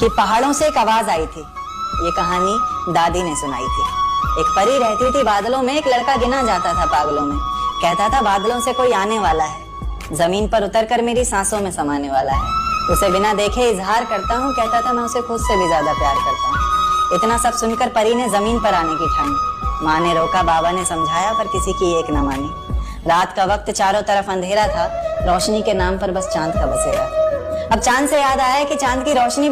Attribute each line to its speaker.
Speaker 1: कि पहाड़ों से एक आवाज आई थी। ये कहानी दादी ने सुनाई थी। एक परी रहती थी बादलों में, एक लड़का गिना जाता था पागलों में। कहता था बादलों से कोई आने वाला है, जमीन पर उतरकर मेरी सांसों में समाने वाला है। उसे बिना देखे इजहार करता हूँ, कहता था मैं उसे खुद से भी ज्यादा प्यार करता हूँ। इतना सब सुनकर परी ने जमीन पर आने की ठानी। माँ ने रोका, बाबा ने समझाया, पर किसी की एक न मानी। रात का वक्त चारों तरफ अंधेरा था, रोशनी के नाम पर बस चांद का बसेरा था। अब चांद से याद आया कि चांद की रोशनी